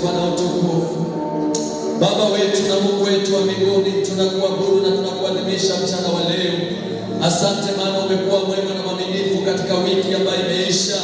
sifa na utukufu. Baba wetu na Mungu wetu wa mbinguni, tunakuabudu na tunakuadhimisha mchana wa leo. Asante maana umekuwa mwema na mwaminifu katika wiki ambayo imeisha.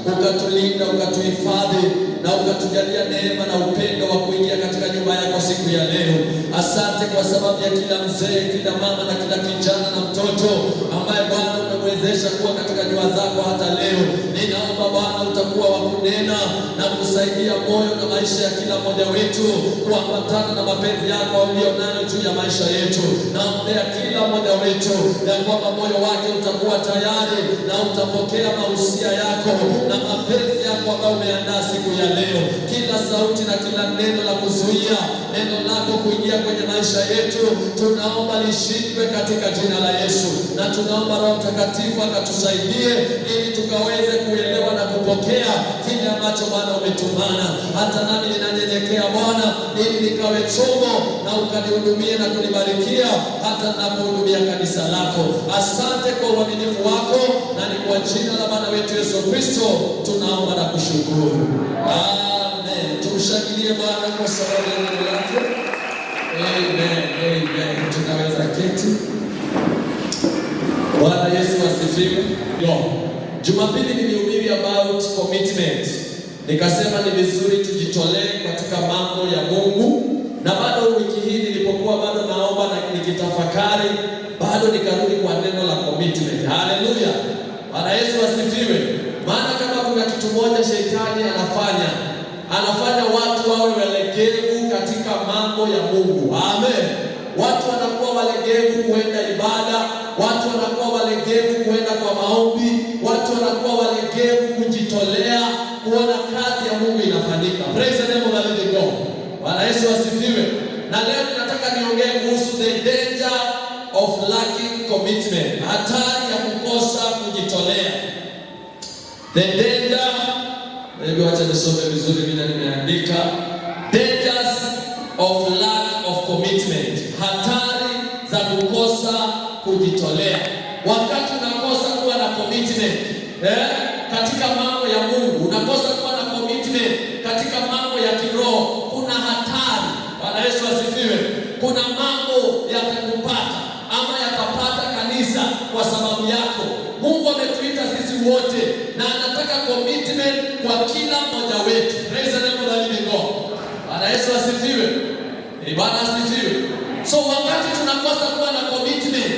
Ukatulinda, ukatuhifadhi na ukatujalia neema na upendo wa kuingia katika nyumba yako siku ya leo. Asante kwa sababu ya kila mzee, kila mama na kila kijana na mtoto ambaye Bwana umemwezesha kuwa katika nyumba zako hata leo. Ninaomba Bwana utakuwa wa kunena na kusaidia moyo na maisha ya kila mmoja wetu kuambatana na mapenzi yako ulionayo juu ya maisha yetu. Naombea kila mmoja wetu ya kwamba moyo wake utakuwa tayari na utapokea mahusia yako na mapenzi yako ambayo umeandaa siku ya leo. Kila sauti na kila neno la kuzuia neno lako kuingia kwenye maisha yetu, tunaomba lishindwe katika jina la Yesu. Na tunaomba Roho Mtakatifu akatusaidie ili tukaweze kuelewa na kupokea kile ambacho Bwana umetumana. Hata nami ninanyenyekea Bwana ili nikawe chombo na ukanihudumie na kunibarikia hata ninapohudumia kanisa lako. Asante kwa uaminifu wako, na ni kwa jina la Bwana wetu Yesu Kristo tunaomba na kushukuru. Amen. Tumshangilie Bwana kwa sababu ya neno lake. Amen. Amen. Tunaweza keti. Bwana Yesu asifiwe. Jumapili nilihubiri about commitment. Nikasema ni vizuri tujitolee katika mambo ya Mungu. Na bado wiki hii nilipokuwa bado naomba na nikitafakari, bado nikarudi kwa neno la commitment. Haleluya. Bwana Yesu asifiwe. Maana kama kuna kitu moja shetani anafanya watu wawe walegevu katika mambo ya Mungu. Amen. Watu wanakuwa walegevu kuenda ibada, watu wanakuwa walegevu kuenda kwa maombi, watu wanakuwa walegevu kujitolea kuona kazi ya Mungu inafanyika. Praise the name of the living God. Bwana Yesu asifiwe. Na leo nataka niongee kuhusu the danger of lacking commitment. Hatari ya kukosa kujitolea. The danger, hebu acha nisome vizuri vile nimeandika. Dangers of lack of commitment. Hatari za kukosa kujitolea. Wakati unakosa kuwa na commitment katika mambo ya Mungu, unakosa kuwa na commitment katika mambo ya kiroho, kuna hatari. Bwana Yesu asifiwe. Kuna mambo yatakupata ama yatapata kanisa kwa sababu yako. Mungu ametuita sisi wote na anataka commitment kwa kila mmoja wetu. Praise the name of the living God. Bwana Yesu asifiwe. Bwana asifiwe. So wakati tunakosa kuwa na commitment,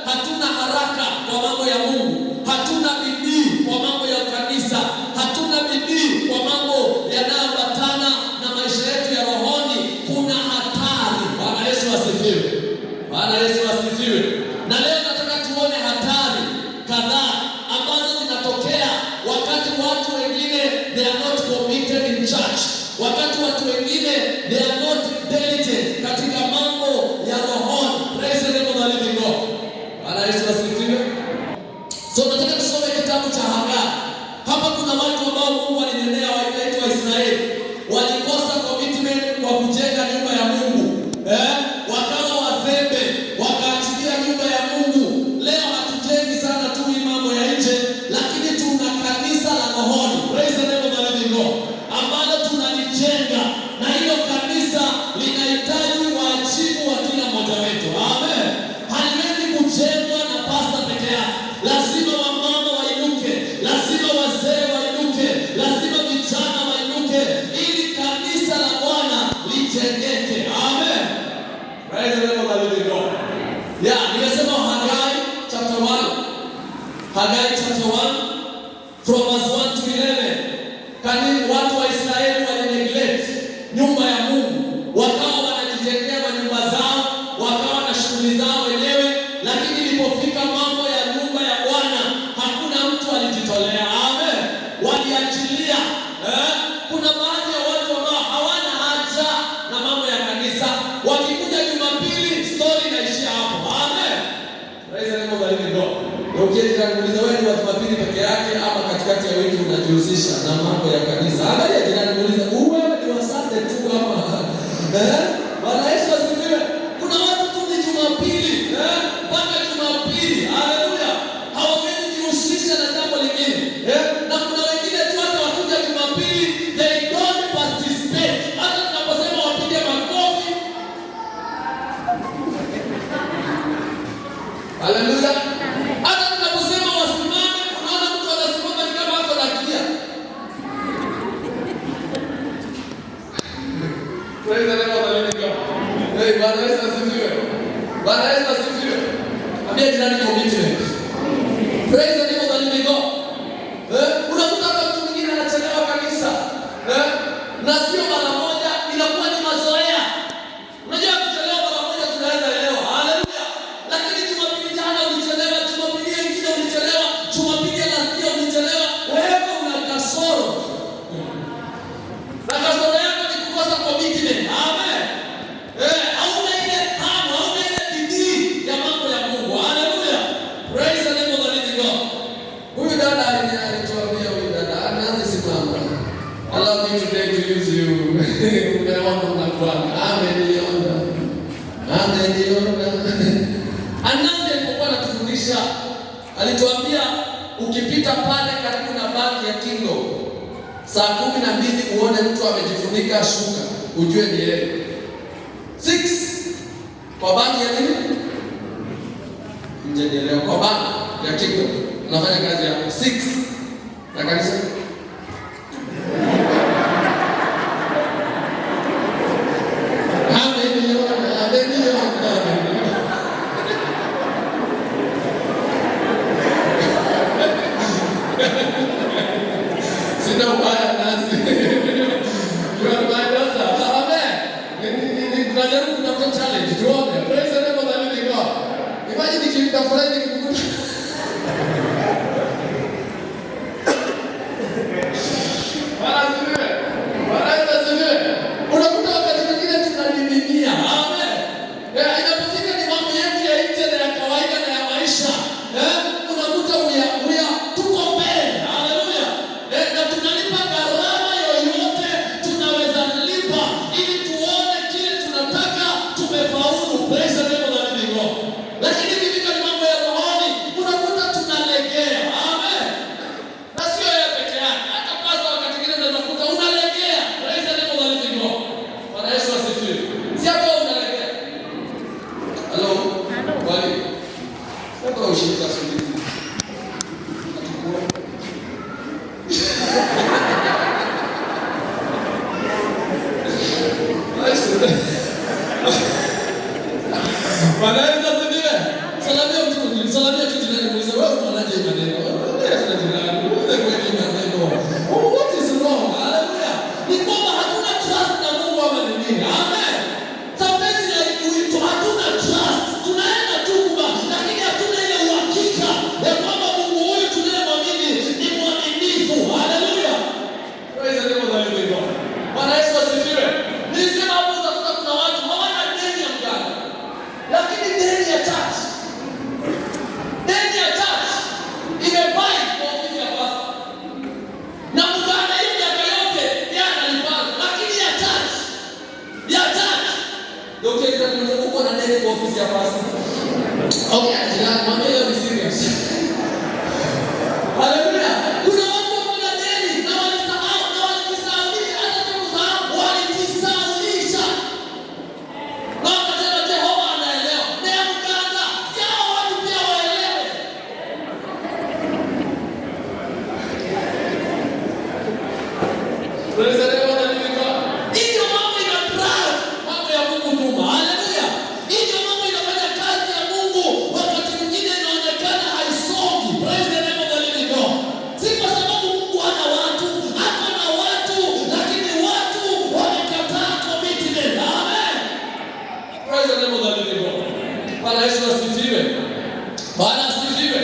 hatuna haraka kwa mambo ya Mungu, hatuna bidii kwa mambo ya kanisa, hatuna bidii kwa mambo yanayoambatana na maisha yetu ya rohoni, kuna hatari. Bwana Yesu asifiwe. Bwana Yesu asifiwe. Na leo nataka tuone hatari kadhaa ambazo zinatokea wakati watu wengine they are not committed in church, wakati watu wengine they are not diligent katika mambo ya rohoni. Praise the name of the living God. Bwana Yesu asifiwe. So nataka tusome kitabu cha Hagai. Hapa kuna watu ambao Mungu alinenea wa Israeli, walikosa commitment kwa kujenga nyumba ya Mungu. Wakawa wazembe, wakaachilia nyumba ya Mungu. Leo hatujengi sana tu hii mambo ya nje, lakini tuna kanisa la rohoni. Praise the name of the living God. Ambalo tunalijenga, na hilo kanisa linahitaji wajibu wa kila mmoja wetu. Amen. Haliwezi kujengwa na pastor peke yake. Lazima wamama wainuke, lazima wazee wainuke, lazima vijana wainuke ili kanisa la Bwana lijengeke. Amen. Praise the name of the living God. Nimesema Hagai chapter 1. Hagai chapter 1 from verse 1 to 11. Watu wa Israeli walineglect nyumba ya Mungu, wakawa wanajijengea manyumba zao, wakawa na shughuli zao wenyewe, lakini ilipofika mambo ya nyumba ya Bwana hakuna mtu alijitolea. Amen. Waliachilia. Kuna baadhi ya watu ambao hawana haja na mambo ya kanisa, wakikuja Jumapili story inaishia hapo. Amen. Praise the name of the living God. Ukienda kuuliza wewe ni wa Jumapili peke yake ama katikati ya wiki unajihusisha na mambo ya kanisa? Angalia jirani, muulize wewe ni wa Sunday tu ama Bwana Yesu asifiwe. Kuna watu tu ni Jumapili mpaka Jumapili. Haleluya. Hawawezi kujihusisha na jambo lingine. Na kuna wengine tu hata wakuja Jumapili they don't participate. Haleluya. Hata tunaposema wasimame, unaona mtu anasimama ni kama ako na gia. Praise the name of the living God. Hey, Bwana Yesu asifiwe. Bwana Yesu asifiwe. Ambia jirani commitment. Praise the name of the living God. Unakuta hata mtu mwingine anachelewa kanisa. Na sio mara moja, inakuwa ni mazoea. Unajua kuchelewa mara moja tunaweza elewa. Haleluya. Lakini Jumapili jana ulichelewa, Jumapili nyingine ulichelewa, Jumapili last ulichelewa, wewe una kasoro. Na kasoro yako ni kukosa commitment. Amen. Hauna ile hamu, hauna ile bidii ya mambo ya Mungu. Haleluya. Praise the name of the living God. Huyu dada alituambia, huyu dada anaanza simama. Allow me today to use you. Umeona na Bwana. Ameniona. Anaanza alipokuwa anatufundisha, alituambia ukipita pale karibu na banki ya Kingo saa 12 uone mtu amejifunika shuka, ujue ni yeye. 6 kwa banki ya nini? Mjadiliano kwa banki ya Kingo. Unafanya kazi ya 6 na kanisa. Sina ubaya nasi. You are my daughter. Amen. Tunajaribu kutafuta challenge. Tuone. Praise the name of the living God. Imagine nikimtafuta nikikukuta. Bwana asifiwe. Bwana asifiwe. Unakuta wakati mwingine tunadidimia. Amen. Inapofika ni mambo yetu ya nje na ya kawaida na ya maisha. Unakuta tuko mbele. Haleluya. Na tunalipa gharama yoyote tunaweza lipa ili tuone kile tunataka tumefaulu. Praise the name of the living God. Lakini ikifika ni mambo ya rohoni, unakuta tunalegea. Amen. Na sio yeye peke yake. Hata pasta wakati mwingine unakuta unalegea. Praise the name of the living God. Bwana Yesu asifiwe. Si hapo unalegea. Hello. Wali. Sasa ushirika sisi. Bwana Yesu asifiwe. Salamia mtu, salamia tu jirani, muulize wewe unaonaje maneno? Wewe jirani, wewe kweli maneno. What is wrong? Haleluya. Ni kwamba hatuna trust na Mungu ama ni nini? Amen. Sometimes hatuna trust. Tunaenda tu kuba, lakini hatuna ile uhakika ya kwamba Mungu huyu tunayemwamini ni mwaminifu. Haleluya. Praise the name of the living God. Bwana Yesu asifiwe. Nilisema hapo utakuta kuna watu hawana deni ya mganga, lakini deni ya church. Deni ya church imebai kwa ofisi ya pasta. Na mganga hiyo miaka yote yeye analipa, lakini ya church. Ndio kile uko na deni kwa ofisi ya pasta. Okay, jirani, mwambie hiyo ni serious. Haleluya. Kuna watu wana deni na walisahau na walijisahaulisha, hata sio kusahau, walijisahaulisha. Na wakasema Jehova anaelewa. Na ya mganga, si hao watu pia waelewe. Praise the name of the living God. Hiyo mambo ina drive mambo ya Mungu nyuma. Haleluya. Hiyo mambo inafanya kazi ya Mungu wakati mwingine inaonekana haisongi. Praise the name of the living God. Si kwa sababu Mungu hana watu, hata na watu, lakini watu wamekataa commitment. Amen. Praise the name of the living God. Bwana Yesu asifiwe. Bwana asifiwe.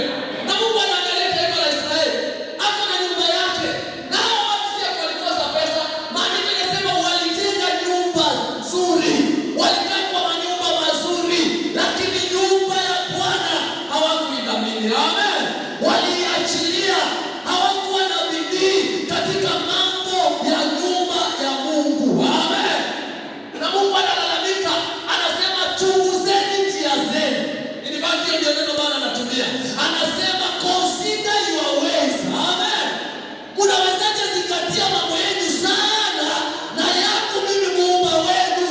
Na Mungu anaangalia taifa la Israeli. Hata na nyumba yake. Na hao watu si walikosa pesa. Maandiko yanasema walijenga nyumba nzuri. Walikaa kwa manyumba mazuri, lakini nyumba ya Bwana hawakuidhamini. Amen. Waliachilia, hawakuwa na bidii katika mambo ya nyumba ya Mungu. Amen. Na Mungu analalamika, anasema chunguzeni njia zenu. Ili baki ndio neno Bwana anatumia. Anasema consider your ways. Amen. Unawezaje zingatia mambo yenu sana na yangu mimi Muumba wenu?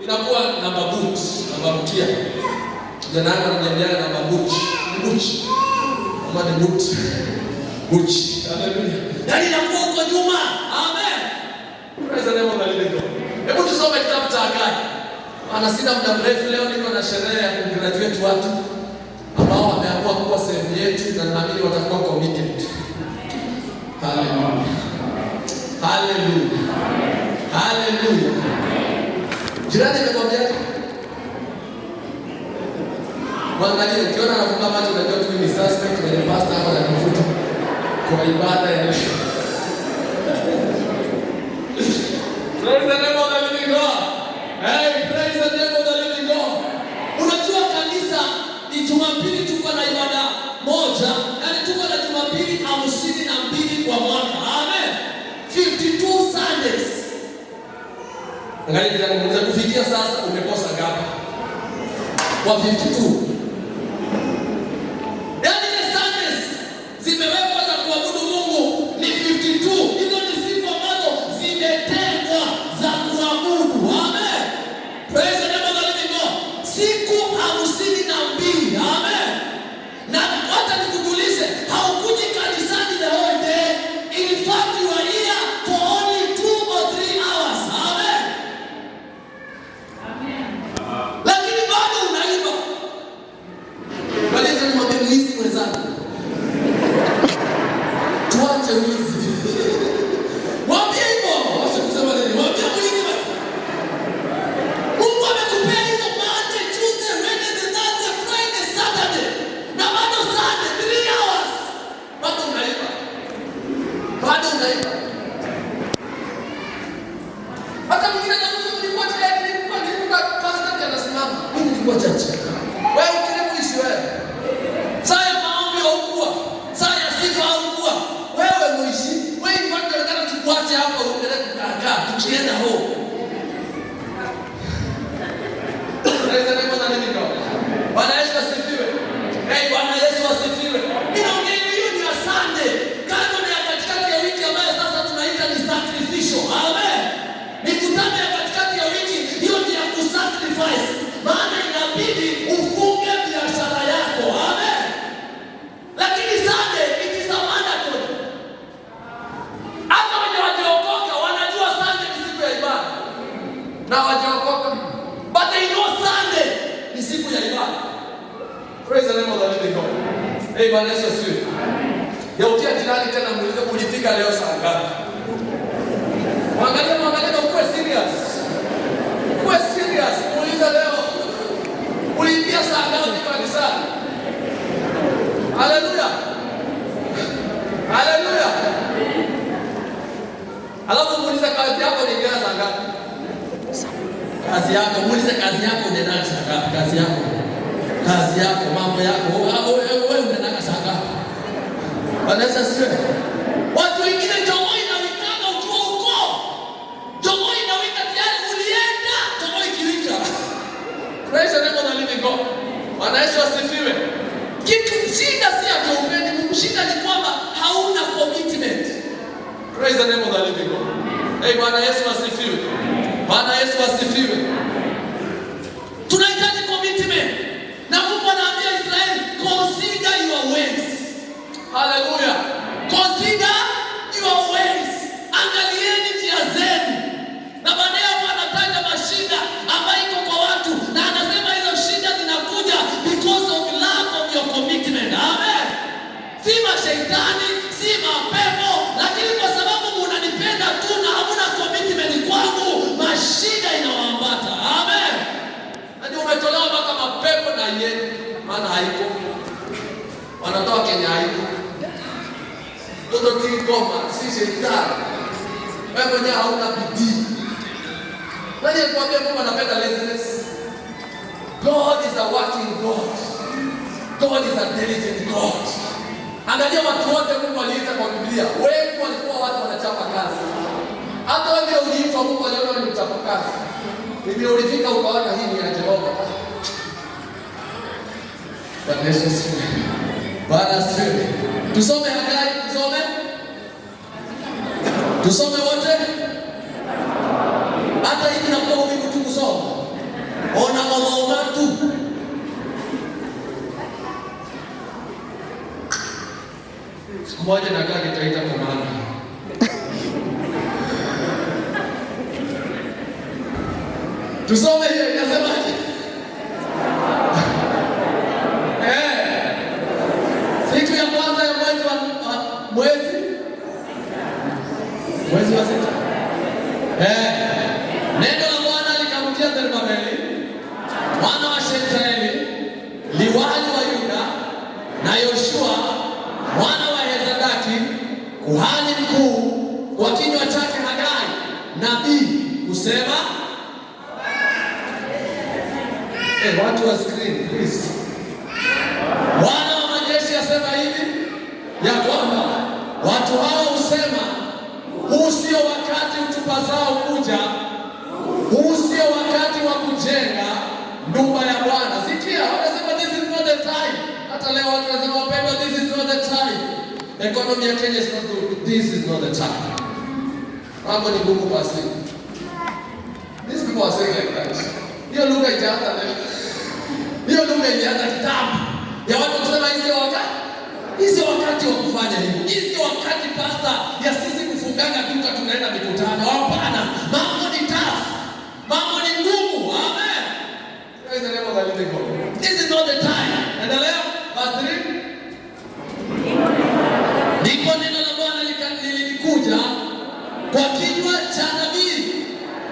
Inakuwa namba boot, namba mkia. Jana ananiambia na mabuchi. Buchi. Kama ni buchi. Buchi. Haleluya. Yaani inakuwa huko nyuma. Amen. Praise the name of the living God. Hebu tusome kitabu cha Hagai. Ana sina muda mrefu leo, niko na sherehe ya kugraduate watu ambao wameamua kuwa sehemu yetu na naamini watakuwa committed. Haleluya. Haleluya. Haleluya. Jirani amekwambia mwangalie, ukiona anafunga macho unajua tu ni suspect kwenye pastor hapa na kufuta kwa ibada ya leo. Praise the name of the living God. Hey, praise the name of the living God. Unajua kanisa ni Jumapili tuko na ibada moja, yani tuko na Jumapili 52 kwa mwaka. Amen. 52 Sundays. Angalia kile tunaweza kufikia sasa, umekosa ngapi? Kwa 52. Yaani ni Sundays zimewekwa za kuabudu Mungu ni 52. Hizo ni siku ambazo zimetengwa za kuabudu. Amen. Praise the name of the living God. Siku 52. Amen. Na hata nikukuulize, haukuji kanisani the whole day. In fact you are here for only 2 or 3 hours. Amen. Amen. Lakini bado unaimba. Bali ni mwambie mwizi mwenzangu. Tuache wizi. Mwambie hivyo. Wacha kusema nini? Mwambie mwizi basi. Mungu amekupea hizo Monday, Tuesday, Wednesday, Thursday, Friday, Saturday. Na bado Sunday 3 hours. Bado unaimba. Bado unaimba. Hata mwingine anaanza kulipua tayari nilikuwa pastor anasimama. Mimi nilikuwa chache. Wewe ukiremwishi wewe. Saa ya maombi haukuwa. Saa ya sifa haukuwa. Wewe muishi. Wewe ni watu wanataka tukuache hapa uendelee kukaa. Tukienda huko. Praise the name of the living God. Bwana Yesu asifiwe. Hey, Bwana Yesu asifiwe. Ninaongea hiyo ni ya Sunday. Kando na katikati ya wiki ambayo sasa tunaita ni sacrificial. Amen. Mikutano ya katikati ya wiki hiyo ni ya kusacrifice. Maana inabidi ufunge biashara yako. Amen. Lakini Sunday it is a mandatory. Hata wenye wajaokoka wanajua Sunday ni siku ya ibada. Na wajaokoka but they know Sunday ni siku ya ibada. Praise the name of the living God. Hey, Bwana Yesu asifiwe. Yaukia jirani tena muulize ulifika leo saa ngapi? Mwangalie ukuwe serious. Ukuwe serious. Muulize leo uliingia saa ngapi kanisani? Haleluya. Haleluya. Alafu muulize kazi yako ni gani saa ngapi? Kazi yako, muulize kazi yako unaenda saa ngapi? Kazi yako. Kazi yako, mambo yako. Wewe unaenda saa ngapi? Bwana Yesu asifiwe. Watu wengine jomo inawikanga ukiwa huko. Jomo inawika tayari ulienda. Jomo ikiwika. Praise the name of the living God. Bwana Yesu asifiwe. Kitu shida si ati upendi Mungu, shida ni kwamba hauna commitment. Praise the name of the living God. Hey, Bwana Yesu asifiwe. Bwana Yesu asifiwe. Tunahitaji commitment. Na Mungu anaambia Israeli, consider your ways. Hallelujah. Consider your ways. Angalieni njia zenu. Na baadaye hapo anataja mashida ambayo iko kwa watu na anasema hizo shida zinakuja because of lack of your commitment. Amen. Si mashaitani, si mapepo, lakini kwa sababu mnanipenda tu na hamuna commitment kwangu, mashida inawaambata. Amen. Ndio umetolewa mpaka mapepo na yeye maana haiko. Wanatoa Kenya haiko. Toto tikoma, si shetani. Wewe mwenyewe hauna bidii. Nani alikwambia Mungu anapenda laziness? God is a working God. God is a diligent God. Angalia watu wote Mungu aliita kwa Biblia. Wengi walikuwa watu wanachapa kazi. Hata wewe uliitwa Mungu aliona ni mchapa kazi. Biblia ulifika ukaona hii ni ya Jehova. Bwana Yesu asifiwe. Bwana asifiwe. Tusome Hagai, tusome wote. Hata hivi nakuwa uvivu tu kusoma. Ona mama tu. Siku moja nakaa nitaita komanda. Tusome hiyo inasemaje? Siku ya kwanza ya mwezi wa sita. Neno la Bwana likamjia Zerubabeli mwana wa Shealtieli, liwali wa Yuda, na Yoshua mwana wa Yehozadaki kuhani mkuu, kwa kinywa chake Hagai nabii kusema, watu wa screen please. Bwana wa majeshi asema hivi ya kwamba watu hao husema, huu sio wakati utupasao kuja, huu sio wakati wa kujenga nyumba ya Bwana. Sikia, wanasema this is not the time. Hata leo watu wanasema wapendwa, this is not the time. Economy ya Kenya is not good. This is not the time. Mambo ni ngumu basi. These people are saying like that. Hiyo lugha ijaanza leo. Hiyo lugha ilianza kitambo. Ya watu kusema hizi wakati. Hizi wakati wa kufanya hivyo. Hizi wakati pastor ya sisi kufunganga duka tunaenda mikutano. Hapana. Mambo ni tough. Mambo ni ngumu. Amen. Praise the name of the living God. This is not the time. Endelea. Verse 3. Ndipo neno la Bwana lilikuja kwa kinywa cha nabii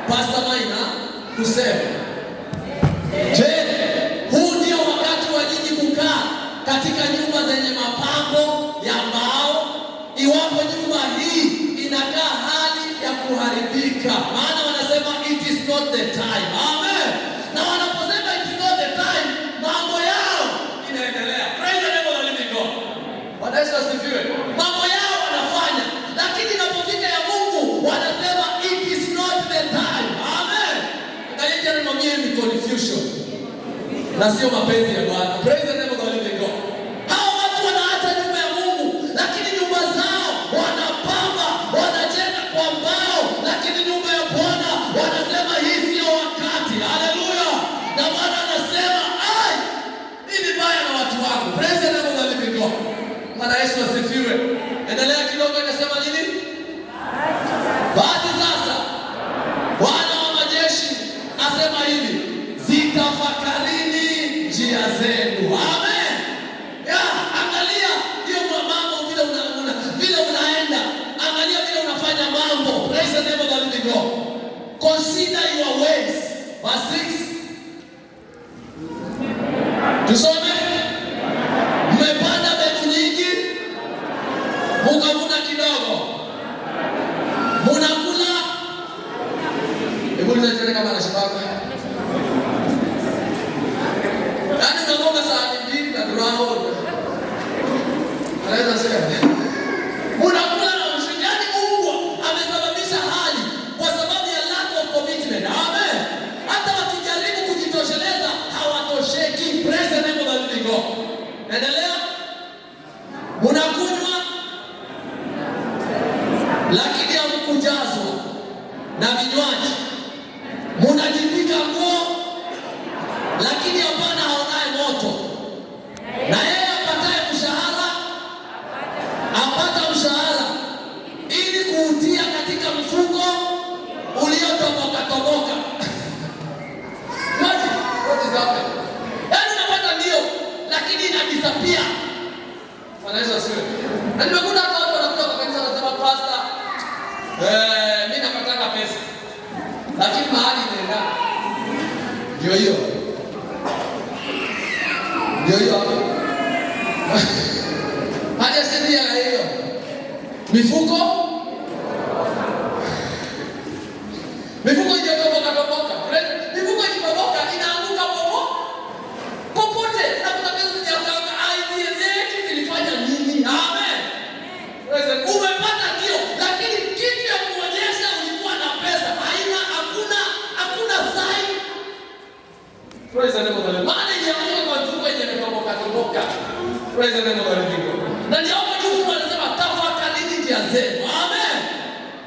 Pastor Maina kusema, je, huu ndio wakati wa nyinyi kukaa katika nyumba zenye mapambo ya mbao, iwapo nyumba hii inakaa hali ya kuharibika? Maana wanasema it is not the time. Amen. Na wanaposema it is not the time, mambo yao inaendelea. Praise the name of the living God. Bwana Yesu asifiwe. Mambo yao wanafanya, lakini inapofika ya Mungu wanasema it is not the time. Amen. Angalia neno ni confusion na sio mapenzi ya Bwana. Praise the name of the living God. Hao watu wanaacha nyumba ya Mungu, lakini nyumba zao wanapamba, wanajenga kwa mbao, lakini nyumba ya Bwana wanasema hii sio wakati. Haleluya. Na Bwana anasema, ai, mimi baya na watu wangu. Praise the name of the living God. Bwana Yesu asifiwe. Endelea kidogo, inasema nini? Basi sasa Bwana wa majeshi asema hivi, zitafakarini njia zenu. Amen. Ya, angalia hiyo mambo vile unaenda. Angalia vile unafanya mambo. Praise the name of the living God. Consider your ways. Verse 6. Tusome. Mmepanda mbegu nyingi, mukavuna kidogo. Munakula. Hebu nisaidie kama anashibaka. Yaani unagonga sahani mbili na round. Anaweza sema. Munakula na ushindani. Mungu amesababisha hali kwa sababu ya lack of commitment. Amen. Hata wakijaribu kujitosheleza hawatosheki. Praise the name of the living God. Endelea. Munakunywa lakini hamkujazwa na vinywaji. Munajivika nguo lakini hapana haonaye moto. Na yeye apataye mshahara apata mshahara ili kuutia katika mfuko uliotoboka toboka. What is happening? Yaani unapata ndio lakini inadisappear. Wanaweza sio. Na nimekuta watu wanakuja kwa kanisa wanasema pastor, mimi napata pesa. Lakini mahali inaenda. Ndio hiyo. Ndio hiyo. Hadi sisi ya hiyo. Mifuko ikitoboka toboka. Mifuko ikitoboka inaanguka popote. Na kuna pesa zinaanguka. Aidieleki zilifanya nini? Amen. Umepata ndio, lakini kitu ya kuonyesha ulikuwa na pesa haina, hakuna sign. Praise the name of the Lord. Maana inaanguka kwa mfuko yenye imetoboka toboka. Praise the name of the Lord. Na ndio hapo Mungu anasema tafakarini njia zenu. Amen.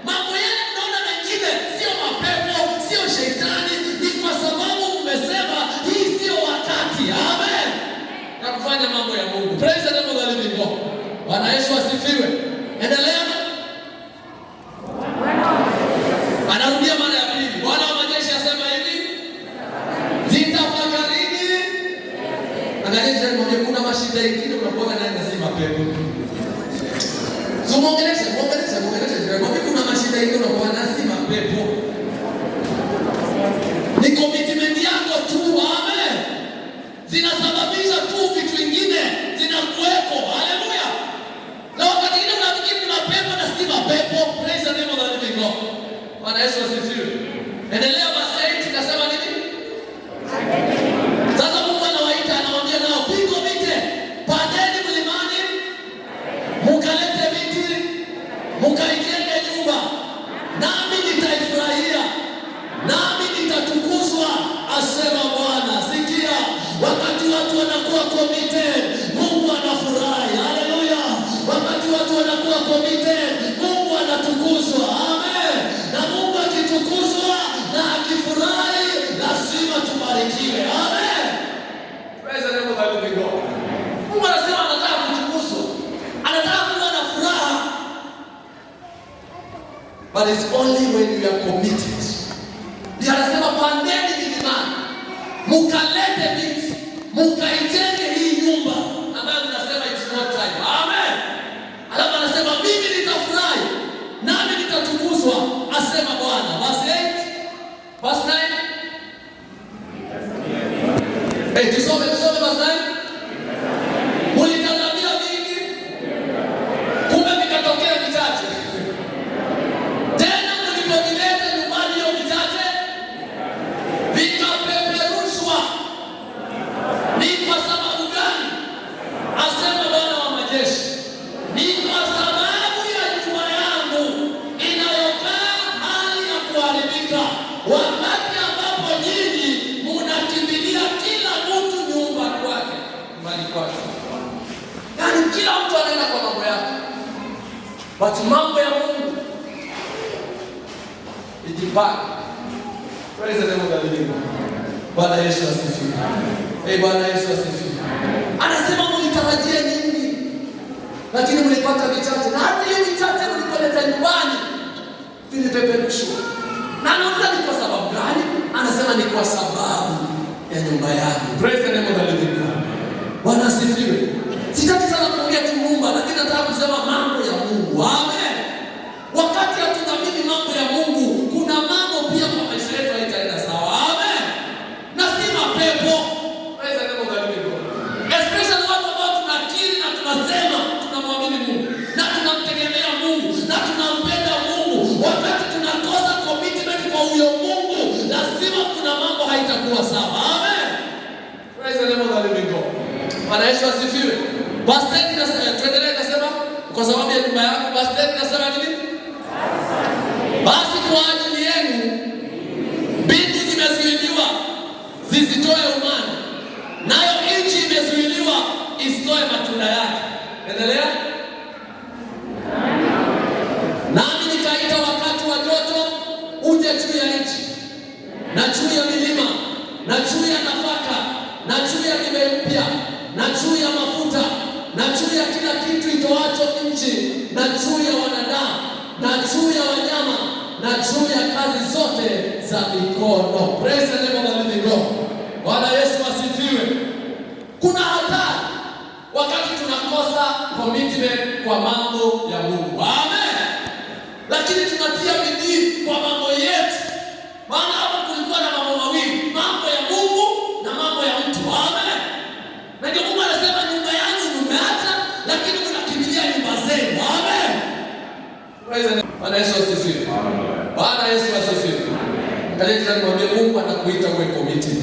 Mambo yale mnaona mengine sio mapepo, sio shetani, ni kwa sababu mmesema hii sio wakati. Amen. Na kufanya mambo ya Mungu. Praise the name of the living God. Bwana Bwana Yesu asifiwe. Endelea. Anarudia mara ya pili. Bwana wa majeshi asema hivi, zitafakarini. Angalia mwambie kuna mashida mengine unakuwa naye nasema pepo. Muongeleshe. Mwambie kuna mashida mengine unakuwa nasema pepo. Ni commitment yako tu, amen. Zinasababisha tu vitu vingine zinakuwepo. Haleluya. Na wakati mwingine unafikiri ni mapepo na si mapepo. Praise the name of the living God. Bwana Yesu asifiwe. Endelea basi, nasema nini? Sasa Mungu anawaita, anawaambia nao, pigo mite, pandeni mlimani, mukalete miti, mukaijenge nyumba, nami nitaifurahia, nami nitatukuzwa, asema Bwana. Sikia, wakati watu wanakuwa committed, Mungu anafurahi. Haleluya. Wakati watu wanakuwa committed, Mungu anatukuzwa. Amen. Na Mungu akitukuzwa na akifurahi, lazima tubarikiwe. Amen. Praise the name of the living God. Mungu anasema anataka kutukuzwa, anataka kuwa na furaha. But it's only when you are committed. Ndiyo anasema pandeni milimani, mukalete miti, mukaijenge hii nyumba ambayo tunasema it's not time. Amen. Alafu anasema mimi nitafurahi, nami nitatukuzwa, asema Bwana. Verse 8, verse 9. Tusome verse 9. Mulitazamia vingi, kumbe vikatokea vichache. Tena mlipovileta nyumbani hiyo vichache, vikapeperushwa. Ni kwa sababu gani? Asema Bwana wa majeshi, ni kwa sababu ya nyumba yangu inayokaa hali ya kuharibika, wakati ambapo nyinyi mnakimbilia kila mtu nyumba kwake, nyumbani kwake. Yaani kila mtu anaenda kwa mambo yake, but mambo ya Mungu ijipanga. Praise the name of the living God. Bwana Yesu asifiwe. Bwana Yesu asifiwe. Anasema mlitarajia nyingi, lakini mlipata vichache, na hata hiyo vichache mlipoleta nyumbani vilipeperushwa. Na anaona ni kwa sababu gani? Anasema ni kwa sababu ya nyumba yangu. Praise the name of the living God. Bwana asifiwe. Sitaki sana kuongea tu Mungu, lakini nataka kusema mambo ya Mungu. Amen. Wakati hatudhamini mambo ya Mungu, kuna mambo pia kwa maisha yetu haitaenda sawa. Amen. Na si mapepo. Praise the name of the living God. Especially watu ambao tunakiri na tunasema tunamwamini Mungu na tunamtegemea Mungu na tunampenda Mungu, wakati tunakosa commitment kwa huyo Mungu, lazima kuna mambo haitakuwa sawa. Amen. Praise the name of the living God. Bwana Yesu asifiwe. Verse 10 inasema, tuendelee, inasema kwa sababu ya nyumba yako. Verse 10 inasema nini? Basi kwa ajili yenu mbingu zimezuiliwa zisitoe umani, nayo nchi imezuiliwa isitoe matunda yake. Endelea. Nami nikaita wakati wa joto uje juu ya nchi, na juu ya milima, na juu ya nafaka, na juu ya divai mpya, na juu ya mafuta, na juu ya kila kitu itoacho nchi, na juu ya wanadamu, na juu ya wanyama, na juu ya kazi zote za mikono. Praise the name of the living God. Bwana Yesu asifiwe. Kuna hatari wakati tunakosa commitment kwa mambo ya Mungu. Amen. Lakini tunatia bidii kwa mambo yetu. Maana hapo kulikuwa na mambo mawili, mambo ya Mungu na mambo ya mtu. Amen. Na ndio Mungu anasema nyumba yangu mmeacha, lakini mnakimbilia nyumba zenu. Amen. Bwana Yesu asifiwe. Bwana Yesu asifiwe. Kaleta nimwambie Mungu anakuita uwe committed.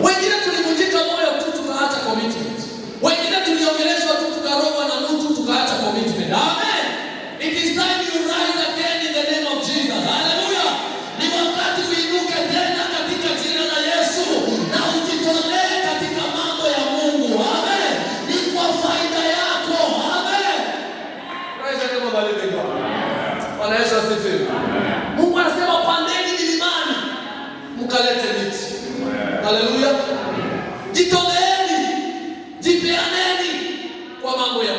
Wengine tulivunjika moyo tu tukaacha commitment. Wengine tuliongeleshwa tu tukarogwa na mtu tukaacha commitment. Amen. It is time you rise again in the name of Jesus. Hallelujah. Ni wakati uinuke tena katika jina la Yesu na ujitolee katika mambo ya Mungu. Amen. Ni kwa faida yako. Amen. Praise the name of the living God. Bwana Yesu asifiwe. Mungu anasema pandeni milimani, mkalete miti. Haleluya. Jitoleeni, jipeaneni kwa mambo ya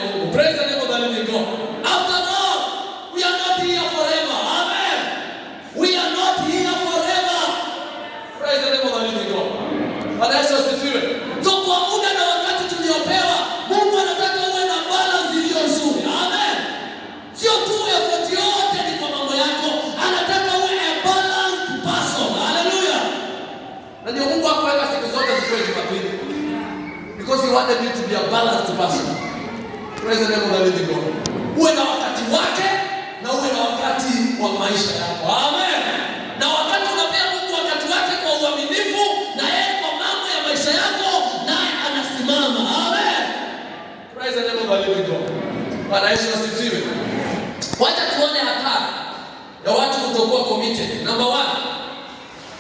aliweka siku zote zikuwe Jumapili. Because he wanted you to be a balanced person. Praise the name of the living God. Uwe na wakati wake na uwe na wakati wa maisha yako. Amen. Na wakati unapea Mungu wakati wake kwa uaminifu, na yeye kwa mambo ya maisha yako naye anasimama. Amen. Praise the name of the living God. Bwana Yesu asifiwe. Wacha tuone hatari ya watu kutokuwa committed. Number 1.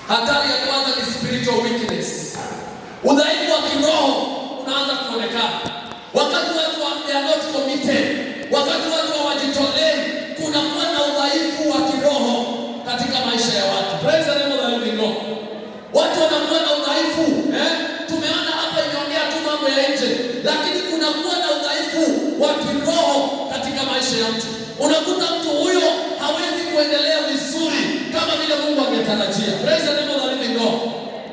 Hatari ya kwanza ni spiritual weakness. Udhaifu wa kiroho unaanza kuonekana. Wakati watu are not committed, wakati watu hawajitolei, kuna kuwa na udhaifu wa kiroho katika maisha ya watu. Praise the name of the living God. Watu wanakuwa na udhaifu, tumeona hapa imeongea tu mambo ya nje, lakini kuna kuwa na udhaifu wa kiroho katika maisha ya mtu. Unakuta mtu huyo hawezi kuendelea vizuri kama vile Mungu angetarajia. Praise the name of the living God.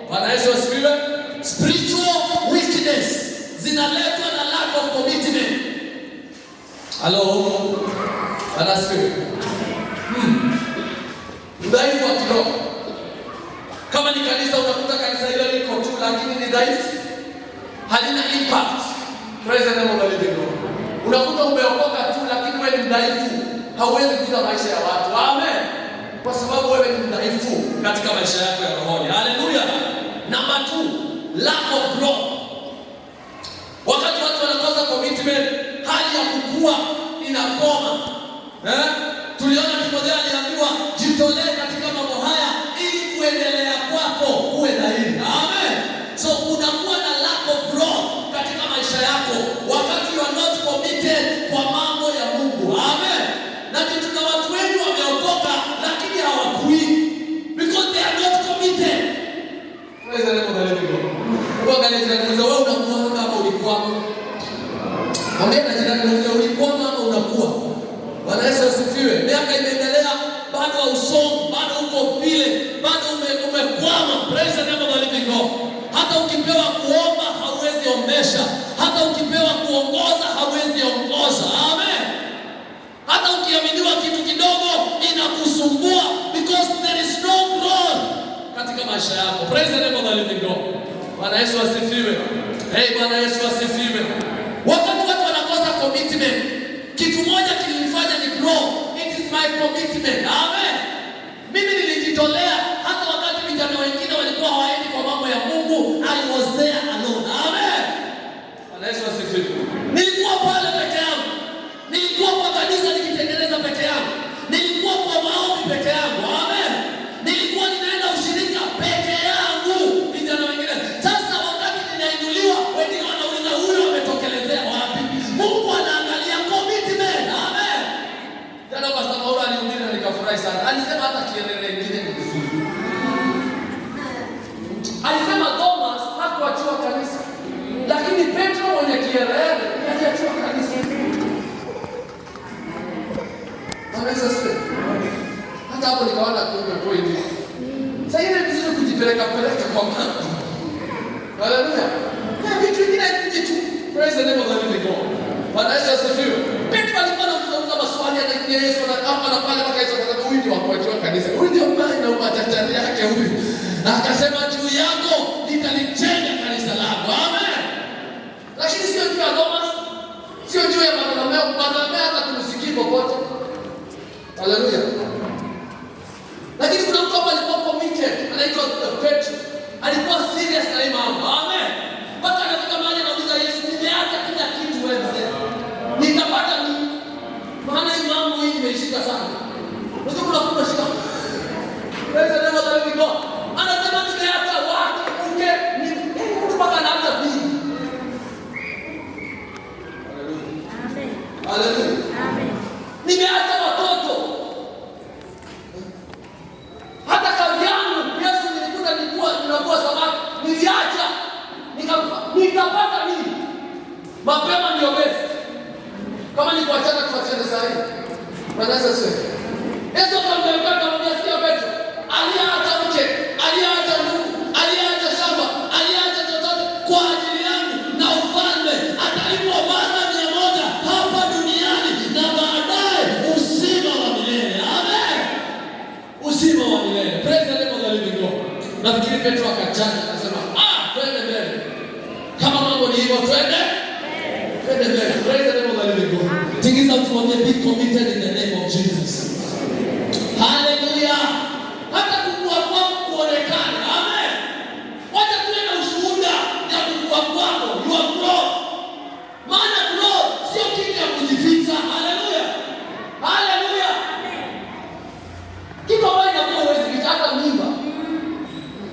Bwana Yesu asifiwe. Spiritual weakness zinaletwa na lack of commitment. Hello. Bwana asifiwe. Udhaifu wa kiroho. Kama ni kanisa, unakuta kanisa hilo liko tu lakini ni dhaifu, halina impact. Praise the name of the living God. Unakuta umeokoka tu lakini wewe ni dhaifu, hauwezi kuza maisha ya watu. Amen. Kwa sababu wewe ni dhaifu katika maisha yako ya roho. Haleluya. Number 2, lack of growth. Wakati watu wanakosa commitment, hali ya kukua inakoma. Tuliona Timotheo aliambiwa jitolee katika mambo haya ili kuendelea kwako kuwe dhahiri. Amen. So unakuwa na lack of growth katika maisha yako wakati you are not committed kwa mambo ya Mungu. Amen. Na tuna watu wengi wameokoka lakini hawakui because they are not committed. Praise the name of the living God. Wewe unakuwa kama ulikwama. Amen. Na ulikwama ama unakuwa. Bwana Yesu asifiwe. Miaka imeendelea, bado hausomi, bado uko vile, bado umekwama. Praise the name of the living God. Hata ukipewa kuomba hauwezi ombesha. Hata ukipewa kuongoza hauwezi ongoza. Amen. Hata ukiaminiwa kitu kidogo inakusumbua because there is no growth katika maisha yako. Praise the name of the living God. Bwana Yesu asifiwe. Hey, Bwana Yesu asifiwe. Wakati watu wanakosa commitment, kitu moja kilifanya ni grow. It is my commitment. Amen. Mimi nilijitolea hata wakati vijana wengine walikuwa hawaendi kwa mambo ya Mungu. I was there alone. Amen. Bwana Yesu asifiwe. Nilikuwa pale peke yangu. Nilikuwa kwa kanisa nikitengeneza peke yangu. Nilikuwa kwa maombi peke yangu. Amen. Nilikuwa ninaenda ushirika peke yangu. Vijana wengine. Sasa wakati ninainuliwa, wengine wanauliza huyu ametokelezea wapi? Mungu anaangalia commitment. Amen. Jana Pastor Mauro alihubiri na nikafurahi sana. Alisema hata kielele kingine ni vizuri. Alisema Thomas hakuachiwa kanisa, lakini Petro mwenye kielele aliachiwa kanisa. Anaweza sema. Hata hapo nikaona kuna point. Sasa ile vizuri kujipeleka kwa mambo. Haleluya. Na vitu vingine vitu. Praise the name of the living God. Bwana Yesu asifiwe. Petro alikuwa anauliza maswali ya Yesu na hapa na pale mpaka Yesu akasema huyu ndio wa kanisa. Huyu ndio mbaya na umatachari yake huyu. Na akasema juu yako nitalijenga kanisa langu. Amen. Lakini sio juu ya Thomas. Sio juu ya Barnabas hata kumsikia popote. Haleluya. Lakini kuna mtu hapa alikuwa committed, anaitwa Petro. Alikuwa serious na imani. Amen. Mpaka anafika mahali anauliza Yesu, nimeacha kila kitu wewe mzee. Nitapata nini? Maana hii mambo hii imeishika sana. Unajua kuna kuna shida. Praise the name of the living God. Anasema nimeacha watu, mke, ni mtu mpaka anaanza bibi. Amen. Haleluya. Amen. Nimeacha watoto. Hata kazi yangu, Yesu nilikuta ninakuwa samaki. Niliacha. Nikapata nini? Mapema ndio best. Kama ni kuachana tuachane saa hii. Bwana Yesu asifiwe. Yesu akamwambia sikia Petro, aliacha mke, aliacha ndugu, aliacha shamba, aliacha chochote kwa ajili yangu na ufalme. Atalipwa mara 100 hapa duniani na baadaye uzima wa milele. Amen. Uzima wa milele. Praise the name of the living God. Nafikiri Petro akachana akasema, Praise the name of the living God. Tingiza mtu mwambie be committed in the name of Jesus. Hallelujah. Hata kukua kwako kuonekana. Amen. Wacha tuwe na ushuhuda ya kukua kwako. You are growth. Maana growth sio kitu ya kujificha. Hallelujah. Hallelujah. Kitu ambacho inakuwa huwezi kitaka mimba.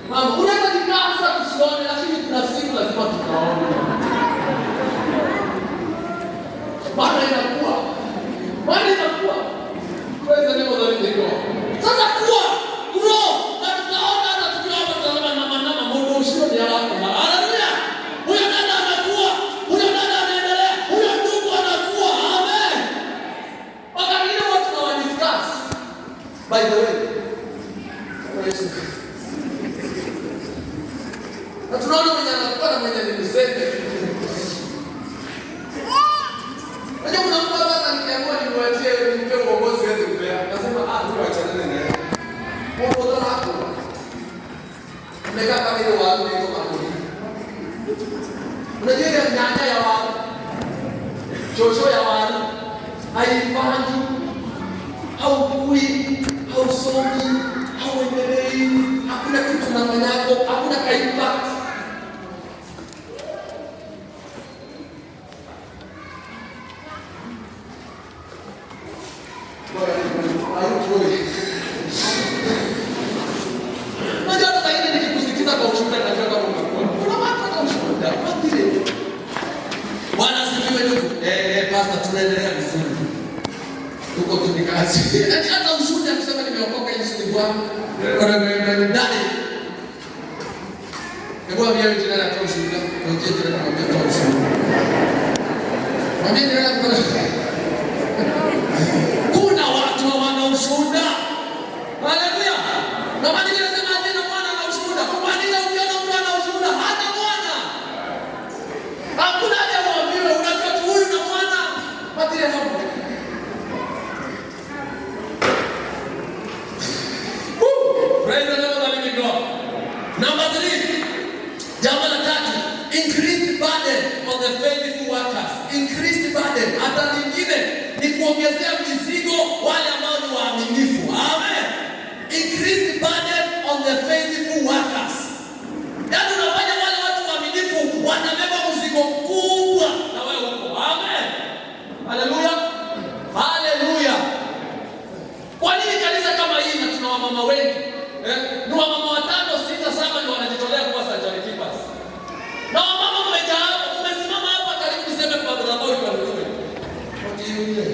Mama, unaweza kukaa sasa tusione, lakini kuna siku lazima tukaone. Maana inakuwa. Praise the name of the living God. Sasa kuwa, grow, na tutaona hata tukiwa hapa tutazama nama modo usio ni haraka. Hallelujah. Huyo dada anakuwa, huyo dada anaendelea, huyo ndugu anakuwa. Amen. Wakati ile watu tunawadiscuss. By the way, na tunaona mwenye anakuwa na mwenye ni mzembe. Unajua kuna mtu hapa nikiamua nimwachie nimpe uongozi weze kupea. Nasema huyu achane naye. Mungu ndo hapo. Umekaa kama ile watu ndio makuli. Unajua ile nyanya ya watu. Jojo ya watu. Haifanyi. Haukui, hausomi, hauendelei. Hakuna kitu unafanyako, hakuna impact. Tunaendelea vizuri. Tuko tunikazi. Hata ushuhuda kusema nimeokoka Yesu ni Bwana. Ndani. Hebu ambia wewe jina lako ushuhuda. Ngoje jina lako kwa ushuhuda. Mwambie jina lako. Kuna watu wana ushuhuda. Haleluya. Na maana ninasema tena Bwana ana ushuhuda. Kwa nini ukiona mtu ana ushuhuda hata Bwana? Hakuna haja kuambiwa unajua tu huyu na Bwana. Patile hapo. Praise the Lord, the living God. Number 3. Jambo la tatu, increased burden on the faithful workers. Increased burden. Hata lingine ni kuongezea mizigo wale ambao ni waaminifu. Amen. Increased burden on the faithful workers. Yaani unafanya wale watu waaminifu wanabeba mzigo mkubwa na wewe uko. Amen. Haleluya. Haleluya. Kwa nini kanisa kama hii na tuna wamama wengi? Ni wamama 5, 6, 7 ndio wanajitolea kuwa sanctuary keepers. Na wamama mmejaa hapo, umesimama hapa karibu niseme kwa madhabahu kwa ndugu. Ndiyo.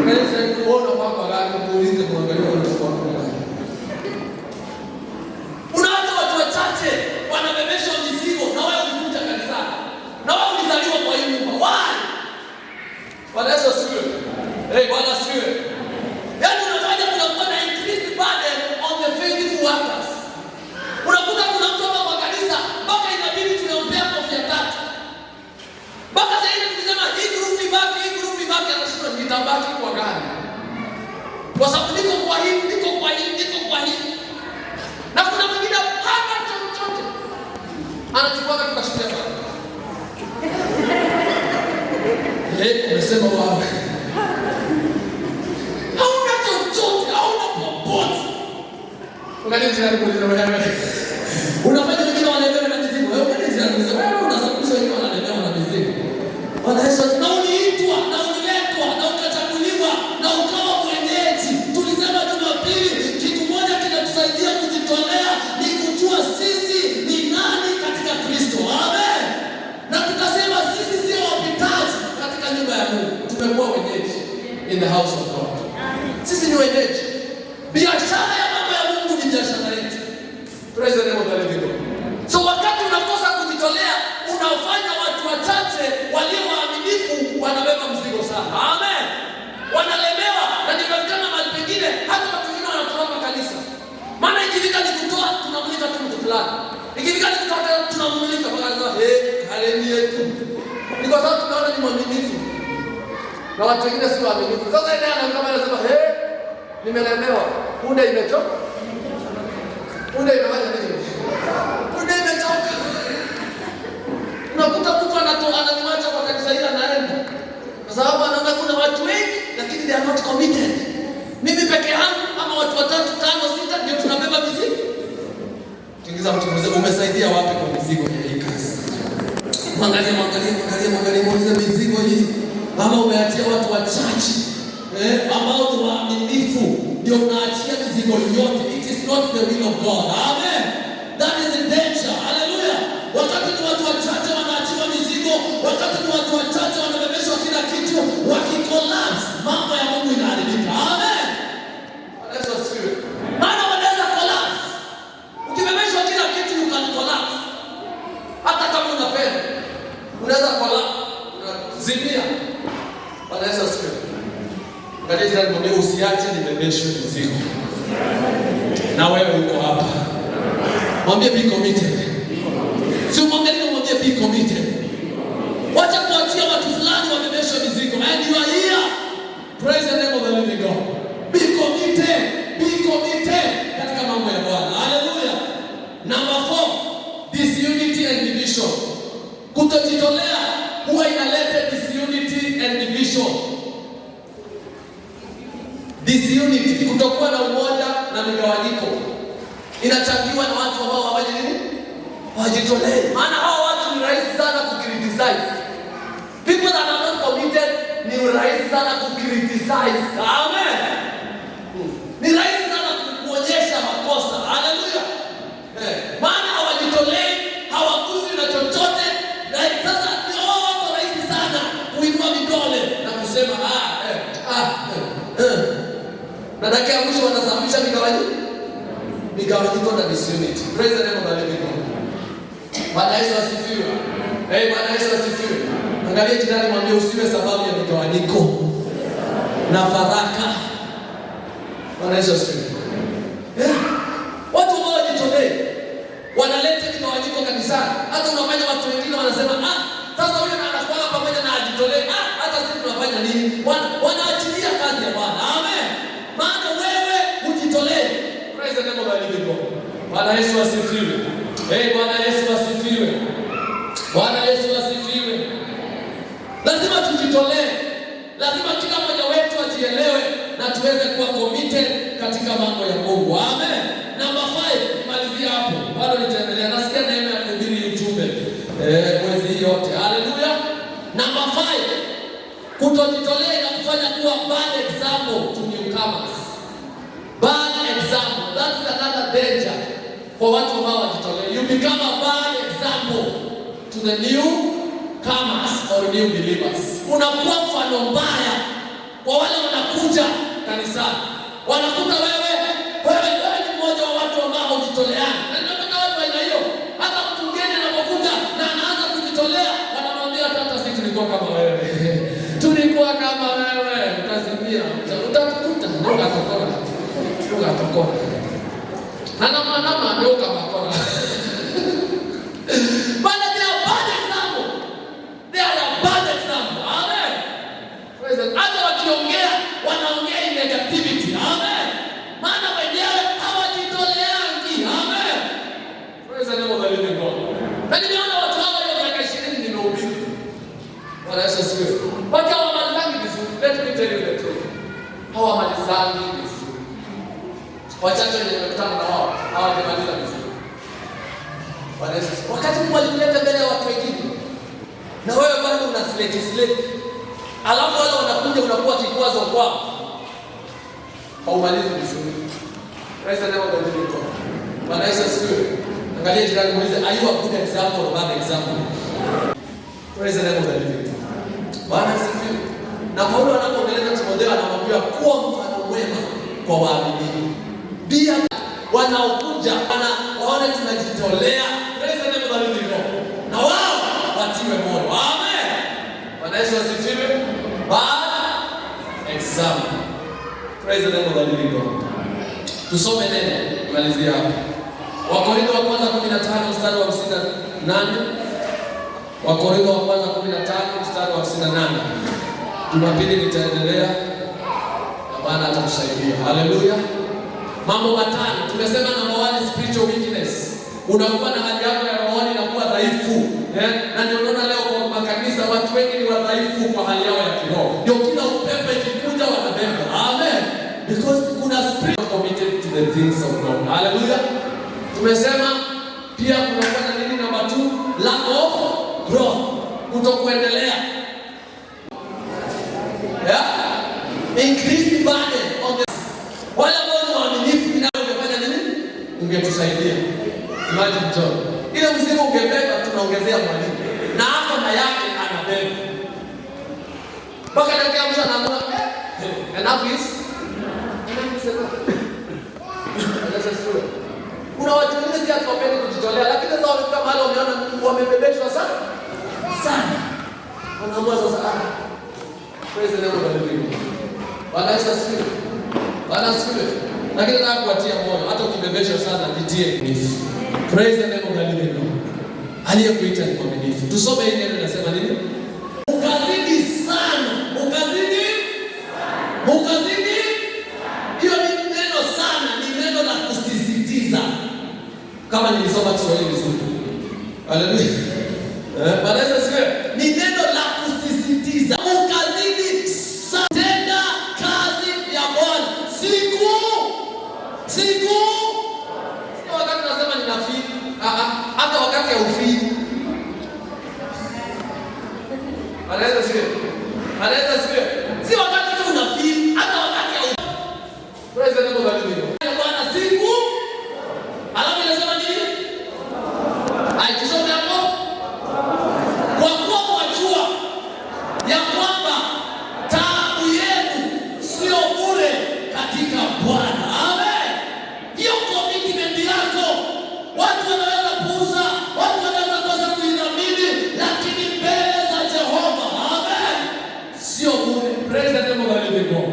Kanisa ni kuona kwamba gani muulize kuangalia wanachokuwa wanafanya. Unaona watu wachache wanabebesha mizigo na wewe ukuja kanisani. Na wewe ulizaliwa kwa hiyo nyumba. Why? Bwana Yesu asifiwe. Bwana asifiwe. Yaani unafanya kunakuwa na increased burden on the faithful workers. Unakuta kuna mtu hapa kwa kanisa mpaka inabidi tunampea kofia 3. Mpaka sasa hivi tukisema hii group ibaki anasema nitabaki kwa gani? Kwa sababu niko kwa hii. Na kuna mwingine hapa chochote anachukua katika shule yake. Umesema wapi? Hauna chochote, hauna popote. Unajua tena kuuliza wewe. Unafanya wengine wanaelewa na mizigo. Wewe unaniza wewe unasababisha wengine wanaelewa na mizigo. Bwana Yesu na uliitwa na uliletwa na ukachaguliwa na ukawa mwenyeji. Tulisema Jumapili kitu moja kinatusaidia kujitolea ni kujua sisi ni nani katika Kristo. Amen. Na tukasema sisi sio wapitaji katika nyumba ya Mungu. Tumekuwa wenyeji in the house of God. Sisi ni wenyeji. Biashara ya mambo ya Mungu ni biashara yetu. Praise the name of the living God. So wakati unakosa kujitolea, unafanya watu wachache walio waaminifu wanabeba mzigo sana. Amen. Wanalemewa na nikafikana mahali pengine hata watu wengine wanatoroka kanisa. Maana ikifika ni kutoa tunamulika tu mtu fulani. Ikifika ni kutoa tunamulika mpaka anasema haleni yetu. Ni kwa sababu tunaona ni mwaminifu. Na watu wengine si waaminifu. Sasa yeye anaangalia anasema nimelemewa. Punde imechoka. Punde imefanya nini? Punde imechoka. Unakuta mtu ananiacha Ingiza mtu mzee, umesaidia wapi kwa mizigo hii kazi? Mwangalie mizigo hii. Ama umeachia watu wachache ambao ni waaminifu, ndio unaachia mizigo yote. It is not the will of God. Amen. That is in danger. Hallelujah. Wakati ni watu wachache wanaachiwa mizigo, wakati ni watu wachache wanabebeshwa kila kitu, wakicollapse, mambo ya Mungu inaharibika. Amen. Wanaweza sio. Maana wanaweza collapse. Ukibebeshwa kila kitu you can collapse. Hata kama unapenda, unaweza collapse. Zimia. Wanaweza sio. Katika jina mwambie usiache nibebeshwe mizigo. Na wewe uko hapa. Mwambie be committed. Si mwambie be committed. Wacha kuachia watu fulani wabebeshwe mizigo. And you are here. Praise the name of the living God. Be committed. Be committed katika mambo ya Bwana. Hallelujah. Number 4, disunity and division. Kutojitolea huwa inaleta disunity and division. Disunity, kutokuwa na umoja na migawanyiko, inachangiwa na watu ambao hawajitolei. Maana hao watu ni rahisi sana kukriticize. People that are not committed ni rahisi sana kukriticize. Amen. Ni rahisi sana kuonyesha makosa. Hallelujah. Maana hawajitolei, hawaguzi na chochote. Na sasa ni wao wako rahisi sana kuinua vidole na kusema na dakika ya mwisho wanasababisha migawanyiko na disunity. Praise the name of the living God. Bwana Yesu asifiwe. Bwana Yesu asifiwe. Angalia jirani, mwambie usiwe sababu ya migawanyiko na faraka. Bwana Yesu asifiwe. Watu ambao wajitolea wanaleta migawanyiko kanisani. Hata unafanya watu wengine wanasema sasa huyo anakuwa pamoja na ajitolee. Hata sisi tunafanya nini? Wanaachilia kazi ya Bwana. Amen. Maana wewe ujitolee. Praise the name of the living God. Bwana Yesu asifiwe. Bwana Yesu asifiwe. Bwana Yesu asifiwe. Lazima tujitolee. Lazima kila mmoja wetu ajielewe na tuweze kuwa committed katika mambo ya Mungu. Amen. Number 5, nimalizia hapo. Bado nitaendelea. Nasikia neema ya kuhubiri ujumbe mwezi hii yote. Hallelujah. Number 5, kutojitolea inakufanya kuwa bad example to newcomers. Bad example. That is another danger for watu ambao wajitolea. You become a bad example to the newcomers or new believers. Unakuwa mfano mbaya kwa wale wanakuja kanisani. Wanakuta wewe ni mmoja wa watu ambao hujitoleana. Na ndio watu wa aina hiyo. Hata mtu mgeni anapokuja na anaanza kujitolea, wanamwambia hata sisi tulikuwa kama wewe. Tulikuwa kama wewe, utazimia. Utakuta ndio atokora. Nama ndio kama kora. But they are bad example. They are a bad example. Amen. Praise God. Hata wakiongea wanaongea in negativity. Amen. Maana wenyewe hawajitoleangi. Amen. Praise the name of the living God. Na nimeona watu hawa leo miaka 20 nimehubiri. Bwana Yesu asifiwe. Watu hawamalizangi vizuri. Let me tell you the truth. Hawamalizangi vizuri. Wachache wenye nimekutana na wao hawajamaliza vizuri. Bwana Yesu asifiwe. Wakati Mungu alikuleta mbele ya watu wengine na wewe bado una slate. Alafu wale wanakuja unakuwa kikwazo kwao. Haumalizi vizuri. Praise the name of the living God. Bwana Yesu asifiwe. Angalia jirani, muulize, are you a good example or bad example? Praise the name of the living God. Bwana asifiwe. Na Paulo anapoongelea Timotheo anamwambia kuwa mfano mwema kwa waamini. Pia wanaokuja waone tunajitolea. Praise the name of the living God. Na wao watiwe moyo. Amen. Bwana Yesu asifiwe. Bad example. Praise the name of the living God. Tusome neno kumalizia hapa. Wakorintho wa kwanza 15 mstari wa 58. Wakorintho wa kwanza 15 mstari wa 58. Jumapili nitaendelea na Bwana atatusaidia. Haleluya. Mambo matano. Tumesema number 1 spiritual weakness. Unakuwa na hali yako ya roho inakuwa dhaifu. Na niona leo kwa makanisa watu wengi ni wadhaifu kwa hali yao ya kiroho. Ndio kila upepo ikikuja wanabeba. Amen. Because kuna spirit committed to the things of God. Hallelujah. Tumesema Pia kunakuwa na nini namba 2? Lack of growth, kutokuendelea. Increased burden on the wale ambao ni waaminifu, ungefanya nini? Ungetusaidia. Imagine John, ile mzigo ungebeba, tunaongezea mwalimu na hapo na yake anabeba. Mpaka ndio mtu anaamua enough is kuna watu wengine si hatuwapendi kujitolea, lakini sasa wamefika mahali wameona wamebebeshwa sana sana, wanaamua sasa praise the name of the living God. Bwana Yesu asifiwe. Bwana asifiwe. Lakini nataka kuwatia moyo, hata ukibebeshwa sana jitie nguvu. Praise the name of the living God. Aliyekuita ni mwaminifu. Tusome hili neno linasema nini? Ukazidi sana. Ukazidi sana. Ukazidi. Hiyo ni neno sana, ni neno la kusisitiza. Kama nilisoma Kiswahili vizuri. Haleluya. Bwana Yesu asifiwe. Ni neno la kusisitiza. Ukazidi sana. Tenda kazi ya Bwana. Siku. Sio wakati nasema ninafii. Hata wakati ya ufii. Anaweza siwe. Si wakati tu unafii, hata wakati ya ufii. Praise the name of the Lord. Bwana siku. Alafu inasema nini? Tusome hapo. Kwa kuwa mwajua ya kwamba taabu yenu sio bure katika Bwana. Amen. Hiyo commitment yako watu wanaweza puuza, watu wanaweza kosa kuidhamini, lakini mbele za Jehova, amen, sio bure. Praise the name of the living God.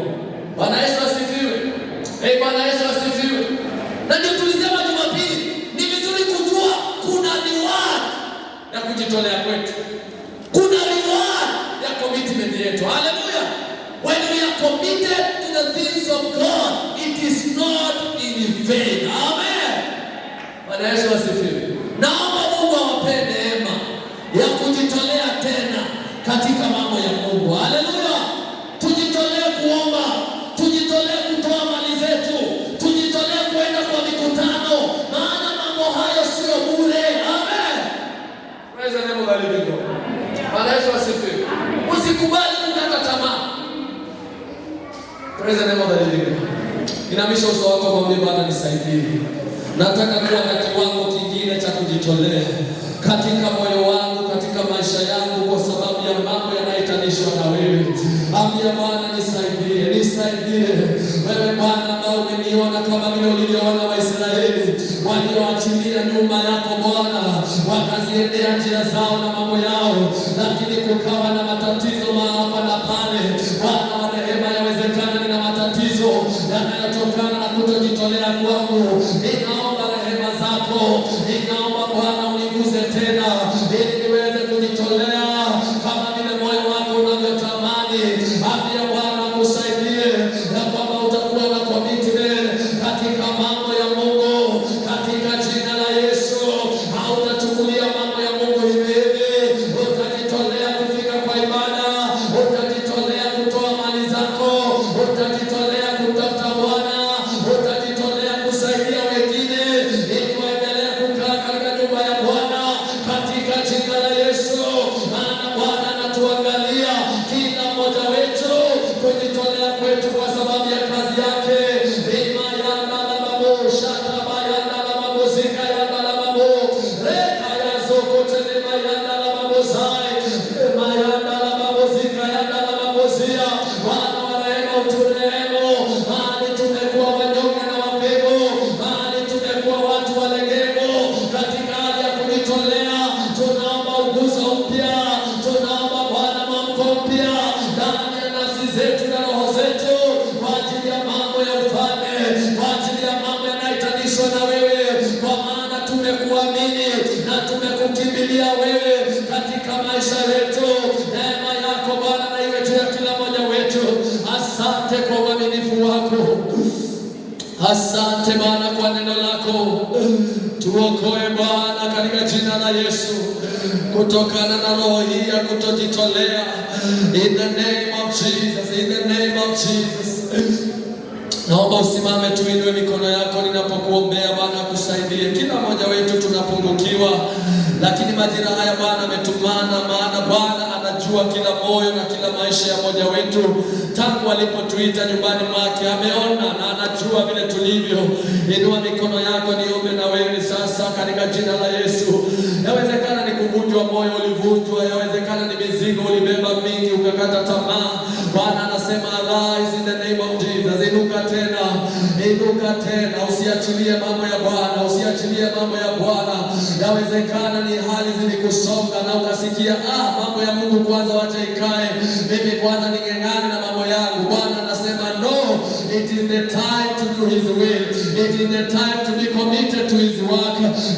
Bwana Yesu asifiwe. Bwana Yesu asifiwe. Na ndio tulisema Jumapili, ni vizuri kujua kuna reward ya kujitolea kwetu. Kuna reward ya commitment yetu. Hallelujah. When we are committed to the things of God, it is not in vain. Amen. Bwana Yesu asifiwe. Naomba Mungu awape neema ya kujitolea tena katika mambo ya Mungu. Haleluya. Tujitolee kuomba, tujitolee kutoa mali zetu, tujitolee kwenda kwa mikutano, maana mambo hayo sio bure. Amen. Praise the name of the living God. Bwana Yesu asifiwe. Usikubali kukata tamaa. Praise the name of the living God. Inamisha uso wako mwambie Bwana nisaidie. Nataka kuwa na kiwango kingine cha kujitolea katika moyo wangu, katika maisha yangu, kwa sababu ya mambo yanayohitajishwa na wewe. Ambia Bwana nisaidie. Wewe Bwana ambao umeniona kama vile ulivyoona Waisraeli walioachilia nyuma yako Bwana, wakaziendea njia zao na mambo yao, lakini kukawa na matatizo hapa na pale. Bwana wa rehema, yawezekana nina matatizo yanayotokana na kutojitolea kwangu. Ninaomba rehema zako, ninaomba Bwana uniguze tena ili niweze kujitolea kama vile moyo wako unavyotamani. Ambia Bwana kusaidie na kwamba utakuwa na commitment katika mambo ya Mungu, katika jina la Yesu. Hautachukulia mambo ya Mungu hivi. Utajitolea kufika kwa ibada, utajitolea kutoa mali zako, utajitolea kutafuta Bwana, utajitolea kusaidia wengine ili waendelee kukaa katika nyumba ya Bwana katika jina la Yesu. Maana Bwana anatuangalia kila mmoja wetu kujitolea kwetu kwa sababu ya kazi yake. Tumekukimbilia wewe katika maisha yetu. Neema yako Bwana na iwe juu ya kila mmoja wetu. Asante kwa uaminifu wako. Asante Bwana kwa neno lako. Tuokoe Bwana katika jina la Yesu kutokana na roho hii ya kutojitolea. In the name of Jesus, in the name of Jesus. Naomba usimame, tuinue mikono yako ninapokuombea. Bwana akusaidie. Kila mmoja wetu tunapungukia asifiwa. Lakini majira haya Bwana ametumana, maana Bwana anajua kila moyo na kila maisha ya mmoja wetu. Tangu alipotuita nyumbani mwake ameona na anajua vile tulivyo. Inua mikono yako niombe na wewe sasa katika jina la Yesu. Yawezekana ni kuvunjwa moyo ulivunjwa, yawezekana ni mizigo ulibeba mingi ukakata tamaa. Bwana anasema arise in the name of Jesus. Inuka tena, inuka tena, usiachilie mambo ya Bwana, usiachilie mambo ya Bwana. Yawezekana ni hali zilikusonga na ukasikia mambo ya Mungu kwanza wacha ikae, mimi kwanza ning'ang'ane na mambo yangu. Bwana anasema no, it is the time to do his will, it is the time to be committed to his work.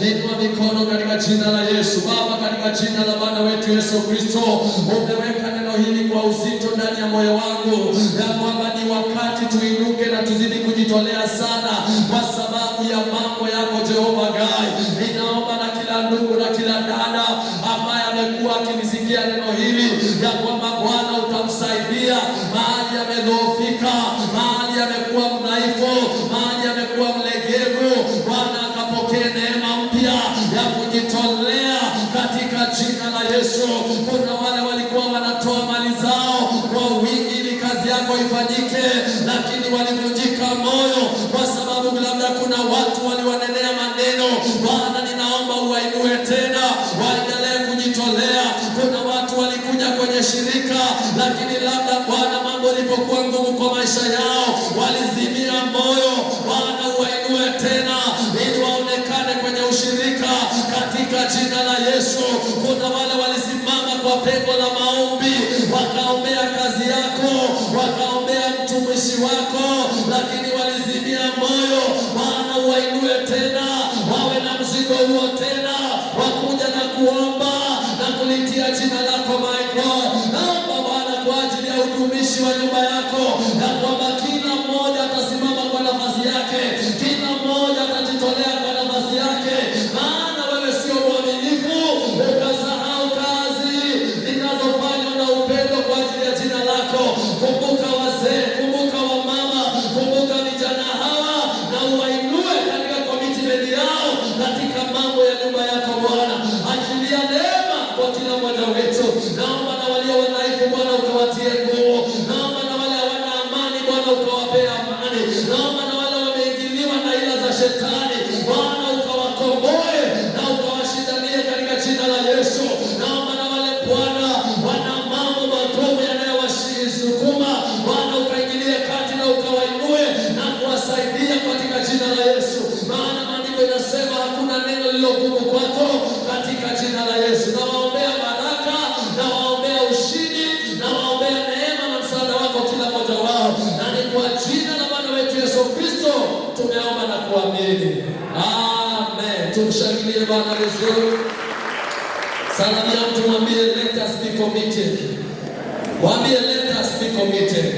Inua mikono katika jina la Yesu. Baba, katika jina la Bwana wetu Yesu Kristo, umeweka neno hili kwa uzito ndani ya moyo wangu, ya kwamba ni wakati tuinuke na tuzidi kujitolea sana kwa sababu ya mambo yako Jehova Gai. Ninaomba na kila ndugu na kila dada ambaye amekuwa akilisikia neno hili, ya kwamba Bwana utamsaidia mahali amedhoofika, mahali amekuwa mdhaifu, mahali amekuwa mlegevu. Bwana akapokee neema mpya ya kujitolea katika jina la Yesu. Kuna wale walikuwa wanatoa mali zao kwa wingi ili kazi yako ifanyike, lakini walivunjika moyo kwa sababu labda kuna watu waliwanenea maneno. Bwana ninaomba uwainue tena, waendelee kujitolea. Kuna watu walikuja kwenye shirika, lakini labda Bwana mambo yalipokuwa ngumu kwa maisha yao walizimia moyo. Bwana uwainue tena ili waonekane kwenye ushirika katika jina la Yesu. Kuna wale walisimama kwa pengo la maombi, wakaombea kazi yako, wakaombea mtumishi wako, lakini walizimia moyo. Bwana uwainue tena, wawe na mzigo huo tena, wakuja na kuomba na kulitia jina lako my God. Naomba Bwana kwa ajili ya utumishi wa nyumba yako, na kwamba kila mmoja atasimama kwa nafasi yake, kila mmoja atajitolea kwa nafasi yake, maana wewe sio mwaminifu ukasahau kazi zinazofanywa na upendo kwa ajili ya jina lako. Kumbuka wazee, kumbuka wamama, kumbuka vijana hawa na uwainue katika commitment yao katika mambo ya nyumba yako Bwana. Achilia neema kwa kila mmoja wetu. Naomba na walio wadhaifu Bwana ukawatie nguvu. Naomba na wale hawana amani Bwana ukawapee amani. Naomba na wale wameingiliwa na ila za shetani Bwana ukawakomboe na ukawashindanie katika jina la Yesu. Naomba na wale Bwana wana mambo magumu yanayowasukuma Bwana ukaingilie kati na ukawainue na kuwasaidia katika jina la Yesu. Maana maandiko inasema hakuna neno lililogumu kwako katika jina la Yesu. Na waombea baraka, na waombea ushindi, na waombea neema na msaada wako kila mmoja wao. Na ni kwa jina la Bwana wetu Yesu Kristo tumeomba na kuamini. Amen. Tumshangilie Bwana vizuri. Salamia mtu mwambie let us be committed. Mwambie let us be committed.